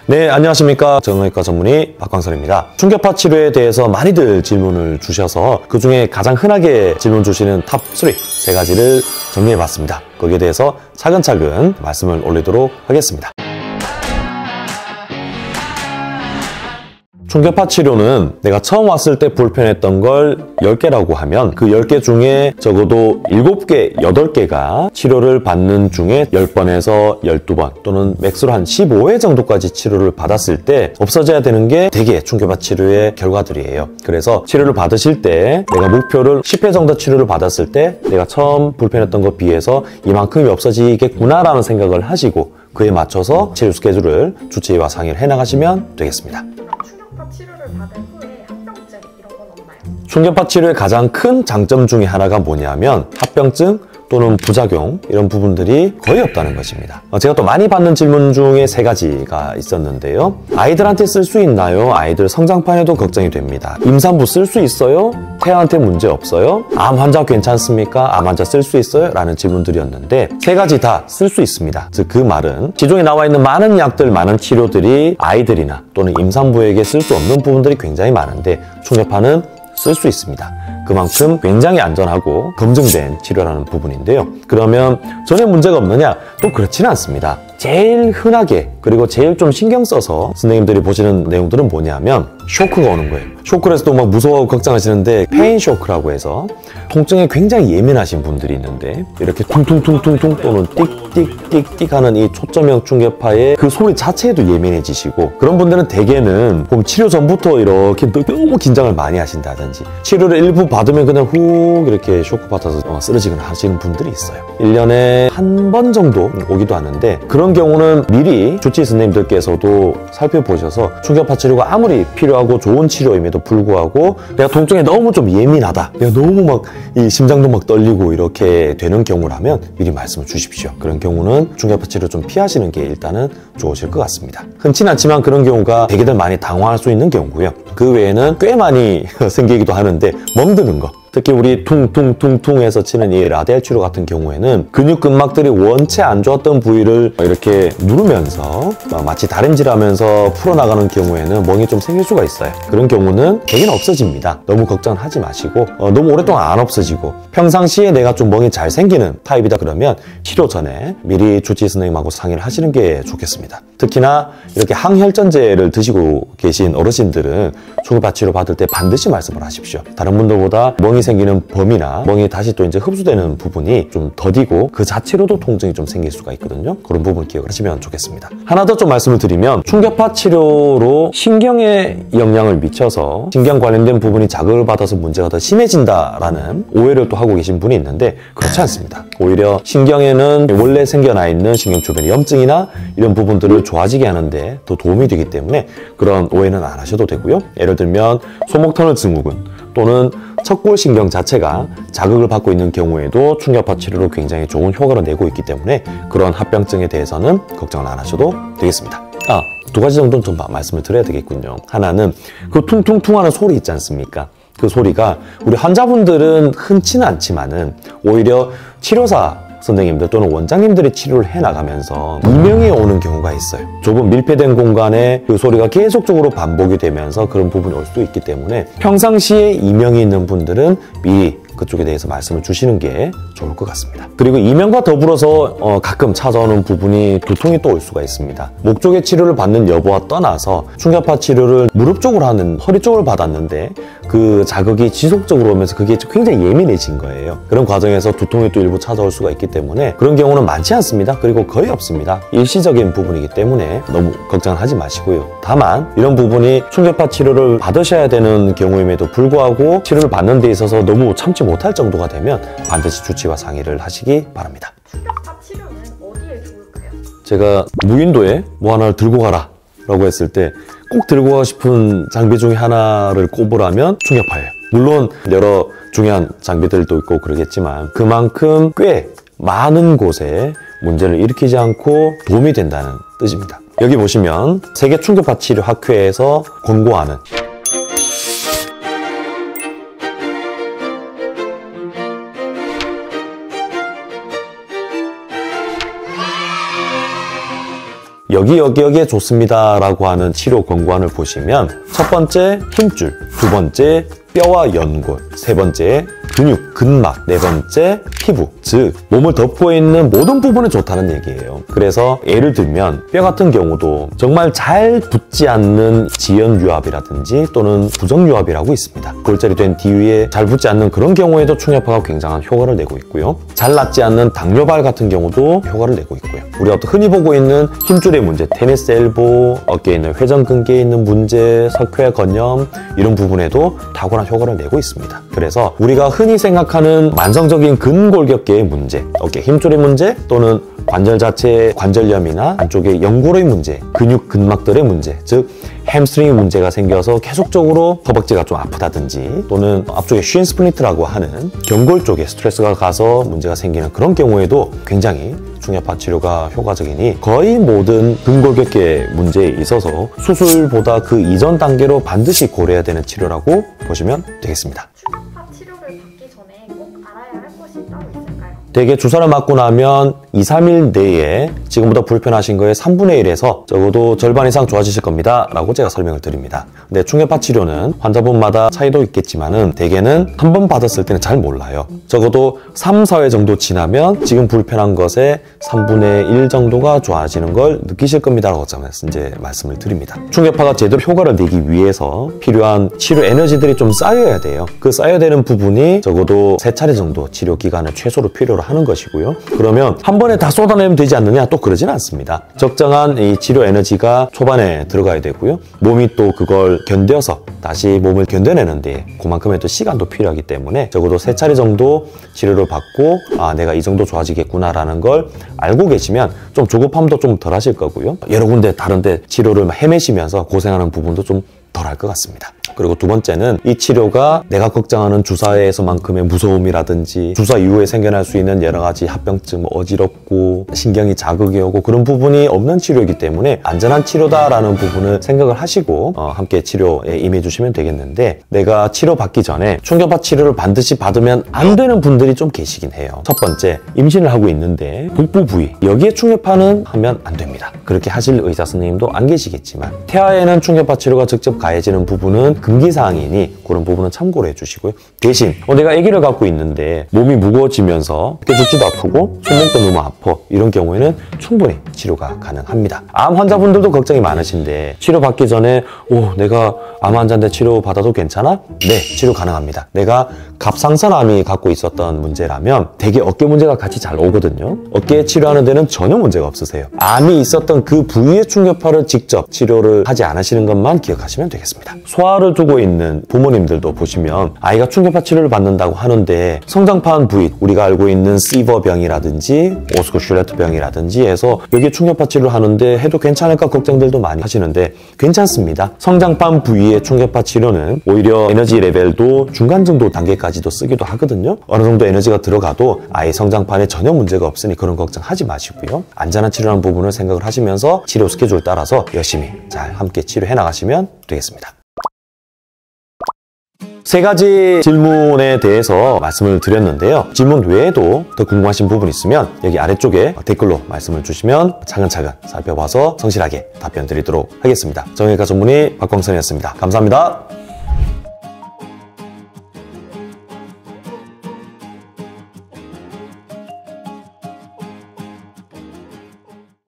네, 안녕하십니까. 정형외과 전문의 박광선입니다. 충격파 치료에 대해서 많이들 질문을 주셔서 그중에 가장 흔하게 질문 주시는 탑 3, 세 가지를 정리해봤습니다. 거기에 대해서 차근차근 말씀을 올리도록 하겠습니다. 충격파 치료는 내가 처음 왔을 때 불편했던 걸 10개라고 하면 그 10개 중에 적어도 7개, 8개가 치료를 받는 중에 10번에서 12번 또는 맥스로 한 15회 정도까지 치료를 받았을 때 없어져야 되는 게 대개 충격파 치료의 결과들이에요. 그래서 치료를 받으실 때 내가 목표를 10회 정도 치료를 받았을 때 내가 처음 불편했던 것에 비해서 이만큼이 없어지겠구나라는 생각을 하시고 그에 맞춰서 치료 스케줄을 주치의와 상의를 해나가시면 되겠습니다. 치료를 받은 후에 합병증 이런 건 없나요? 충격파 치료의 가장 큰 장점 중에 하나가 뭐냐면 합병증 또는 부작용 이런 부분들이 거의 없다는 것입니다. 제가 또 많이 받는 질문 중에 3가지가 있었는데요. 아이들한테 쓸 수 있나요? 아이들 성장판에도 걱정이 됩니다. 임산부 쓸 수 있어요? 태아한테 문제 없어요? 암 환자 괜찮습니까? 암 환자 쓸 수 있어요? 라는 질문들이었는데 3가지 다 쓸 수 있습니다. 즉 그 말은 시중에 나와 있는 많은 약들, 많은 치료들이 아이들이나 또는 임산부에게 쓸 수 없는 부분들이 굉장히 많은데 충격파는 쓸 수 있습니다. 그만큼 굉장히 안전하고 검증된 치료라는 부분인데요. 그러면 전혀 문제가 없느냐? 또 그렇지는 않습니다. 제일 흔하게 그리고 제일 좀 신경 써서 선생님들이 보시는 내용들은 뭐냐면 쇼크가 오는 거예요. 쇼크를 해서 또 막 무서워하고 걱정하시는데 페인 쇼크라고 해서 통증에 굉장히 예민하신 분들이 있는데 이렇게 퉁퉁퉁퉁퉁 또는 띡띡띡띡 하는 이 초점형 충격파의 그 소리 자체에도 예민해지시고 그런 분들은 대개는 치료 전부터 이렇게 너무 긴장을 많이 하신다든지 치료를 일부 받으면 그냥 훅 이렇게 쇼크 받아서 쓰러지거나 하시는 분들이 있어요. 1년에 한 번 정도 오기도 하는데 그런 경우는 미리 주치의 선생님들께서도 살펴보셔서 충격파 치료가 아무리 필요하고 좋은 치료임에도 불구하고 내가 통증에 너무 좀 예민하다, 내가 너무 막 이 심장도 막 떨리고 이렇게 되는 경우라면 미리 말씀을 주십시오. 그런 경우는 충격파 치료 좀 피하시는 게 일단은 좋으실 것 같습니다. 흔치는 않지만 그런 경우가 대개들 많이 당황할 수 있는 경우고요. 그 외에는 꽤 많이 생기기도 하는데 멍드는 거, 특히 우리 퉁퉁퉁퉁해서 치는 이 라디알 치료 같은 경우에는 근육 근막들이 원체 안 좋았던 부위를 이렇게 누르면서 마치 다림질하면서 풀어나가는 경우에는 멍이 좀 생길 수가 있어요. 그런 경우는 대개는 없어집니다. 너무 걱정하지 마시고 너무 오랫동안 안 없어지고 평상시에 내가 좀 멍이 잘 생기는 타입이다 그러면 치료 전에 미리 주치의 선생님하고 상의를 하시는 게 좋겠습니다. 특히나 이렇게 항혈전제를 드시고 계신 어르신들은 충격파 치료 받을 때 반드시 말씀을 하십시오. 다른 분들보다 멍이 생기는 범위나 멍이 다시 또 이제 흡수되는 부분이 좀 더디고 그 자체로도 통증이 좀 생길 수가 있거든요. 그런 부분 기억을 하시면 좋겠습니다. 하나 더 좀 말씀을 드리면 충격파 치료로 신경에 영향을 미쳐서 신경 관련된 부분이 자극을 받아서 문제가 더 심해진다라는 오해를 또 하고 계신 분이 있는데 그렇지 않습니다. 오히려 신경에는 원래 생겨나 있는 신경 주변의 염증이나 이런 부분들을 좋아지게 하는데 더 도움이 되기 때문에 그런 오해는 안 하셔도 되고요. 예를 들면 소목터널 증후군 또는 척골신경 자체가 자극을 받고 있는 경우에도 충격파 치료로 굉장히 좋은 효과를 내고 있기 때문에 그런 합병증에 대해서는 걱정을 안 하셔도 되겠습니다. 2가지 정도는 좀 말씀을 드려야 되겠군요. 하나는 그 퉁퉁퉁 하는 소리 있지 않습니까? 그 소리가 우리 환자분들은 흔치는 않지만은 오히려 치료사 선생님들 또는 원장님들이 치료를 해나가면서 이명이 오는 경우가 있어요. 좁은 밀폐된 공간에 그 소리가 계속적으로 반복이 되면서 그런 부분이 올 수도 있기 때문에 평상시에 이명이 있는 분들은 미리 그쪽에 대해서 말씀을 주시는 게 좋을 것 같습니다. 그리고 이명과 더불어서 가끔 찾아오는 부분이 두통이 또 올 수가 있습니다. 목 쪽의 치료를 받는 여부와 떠나서 충격파 치료를 무릎 쪽으로 하는 허리 쪽을 받았는데 그 자극이 지속적으로 오면서 그게 굉장히 예민해진 거예요. 그런 과정에서 두통이 또 일부 찾아올 수가 있기 때문에 그런 경우는 많지 않습니다. 그리고 거의 없습니다. 일시적인 부분이기 때문에 너무 걱정하지 마시고요. 다만 이런 부분이 충격파 치료를 받으셔야 되는 경우임에도 불구하고 치료를 받는 데 있어서 너무 참지 못할 정도가 되면 반드시 주치의와 상의를 하시기 바랍니다. 충격파 치료는 어디에 좋을까요? 제가 무인도에 뭐 하나를 들고 가라 라고 했을 때 꼭 들고 가고 싶은 장비 중에 하나를 꼽으라면 충격파예요. 물론 여러 중요한 장비들도 있고 그러겠지만 그만큼 꽤 많은 곳에 문제를 일으키지 않고 도움이 된다는 뜻입니다. 여기 보시면 세계 충격파 치료 학회에서 권고하는 여기에 좋습니다라고 하는 치료 권고안을 보시면 첫 번째 힘줄, 두 번째 뼈와 연골, 세 번째 근육, 근막, 네 번째 피부, 즉 몸을 덮고 있는 모든 부분에 좋다는 얘기예요. 그래서 예를 들면 뼈 같은 경우도 정말 잘 붙지 않는 지연유압이라든지 또는 부정유압이라고 있습니다. 골절이 된 뒤에 잘 붙지 않는 그런 경우에도 충격파가 굉장한 효과를 내고 있고요. 잘 낫지 않는 당뇨발 같은 경우도 효과를 내고 있고요. 우리가 또 흔히 보고 있는 힘줄의 문제, 테니스 엘보, 어깨에 있는 회전근개에 있는 문제, 석회 건염 이런 부분에도 탁월한 효과를 내고 있습니다. 그래서 우리가 흔히 생각하는 만성적인 근골격계의 문제, 어깨 힘줄의 문제 또는 관절 자체의 관절염이나 안쪽의 연골의 문제, 근육 근막들의 문제, 즉 햄스트링 문제가 생겨서 계속적으로 허벅지가 좀 아프다든지 또는 앞쪽에 쉰 스플린트라고 하는 경골 쪽에 스트레스가 가서 문제가 생기는 그런 경우에도 굉장히 충격파 치료가 효과적이니 거의 모든 근골격계 문제에 있어서 수술보다 그 이전 단계로 반드시 고려해야 되는 치료라고 보시면 되겠습니다. 충격파 치료를 받기 전에 꼭 알아야 할 것이 따로 있을까요? 대개 주사를 맞고 나면 2, 3일 내에 지금보다 불편하신 거에 3분의 1에서 적어도 절반 이상 좋아지실 겁니다 라고 제가 설명을 드립니다. 근데 충격파 치료는 환자분마다 차이도 있겠지만은 대개는 한 번 받았을 때는 잘 몰라요. 적어도 3, 4회 정도 지나면 지금 불편한 것의 3분의 1 정도가 좋아지는 걸 느끼실 겁니다 라고 이제 말씀을 드립니다. 충격파가 제대로 효과를 내기 위해서 필요한 치료 에너지들이 좀 쌓여야 돼요. 그 쌓여야 되는 부분이 적어도 3차례 정도 치료 기간을 최소로 필요로 하는 것이고요. 그러면 한 번에 다 쏟아내면 되지 않느냐? 또 그러진 않습니다. 적정한 이 치료 에너지가 초반에 들어가야 되고요. 몸이 또 그걸 견뎌서 다시 몸을 견뎌내는데 그만큼의 또 시간도 필요하기 때문에 적어도 3차례 정도 치료를 받고 내가 이 정도 좋아지겠구나라는 걸 알고 계시면 좀 조급함도 좀 덜 하실 거고요. 여러 군데 다른데 치료를 헤매시면서 고생하는 부분도 좀 덜 할 것 같습니다. 그리고 두 번째는 이 치료가 내가 걱정하는 주사에서만큼의 무서움이라든지 주사 이후에 생겨날 수 있는 여러 가지 합병증, 어지럽고 신경이 자극이 오고 그런 부분이 없는 치료이기 때문에 안전한 치료다라는 부분을 생각을 하시고 함께 치료에 임해 주시면 되겠는데, 내가 치료받기 전에 충격파 치료를 반드시 받으면 안 되는 분들이 좀 계시긴 해요. 첫 번째, 임신을 하고 있는데 복부 부위 여기에 충격파는 하면 안 됩니다. 그렇게 하실 의사 선생님도 안 계시겠지만 태아에는 충격파 치료가 직접 가해지는 부분은 금기사항이니 그런 부분은 참고를 해주시고요. 대신 내가 아기를 갖고 있는데 몸이 무거워지면서 뼈죽지도 아프고 손목도 너무 아파, 이런 경우에는 충분히 치료가 가능합니다. 암 환자분들도 걱정이 많으신데 치료받기 전에 내가 암 환자인데 치료받아도 괜찮아? 네, 치료 가능합니다. 내가 갑상선암이 갖고 있었던 문제라면 되게 어깨 문제가 같이 잘 오거든요. 어깨 치료하는 데는 전혀 문제가 없으세요. 암이 있었던 그 부위의 충격파를 직접 치료를 하지 않으시는 것만 기억하시면 되겠습니다. 소아를 두고 있는 부모님들도 보시면 아이가 충격파 치료를 받는다고 하는데 성장판 부위, 우리가 알고 있는 시버병이라든지 오스쿠슈레트 병이라든지 해서 여기에 충격파 치료를 하는데 해도 괜찮을까 걱정들도 많이 하시는데 괜찮습니다. 성장판 부위의 충격파 치료는 오히려 에너지 레벨도 중간 정도 단계까지도 쓰기도 하거든요. 어느 정도 에너지가 들어가도 아이 성장판에 전혀 문제가 없으니 그런 걱정하지 마시고요. 안전한 치료라는 부분을 생각을 하시면서 치료 스케줄 따라서 열심히 잘 함께 치료해 나가시면 되겠습니다. 3가지 질문에 대해서 말씀을 드렸는데요. 질문 외에도 더 궁금하신 부분 있으면 여기 아래쪽에 댓글로 말씀을 주시면 차근차근 살펴봐서 성실하게 답변 드리도록 하겠습니다. 정형외과 전문의 박광선이었습니다. 감사합니다.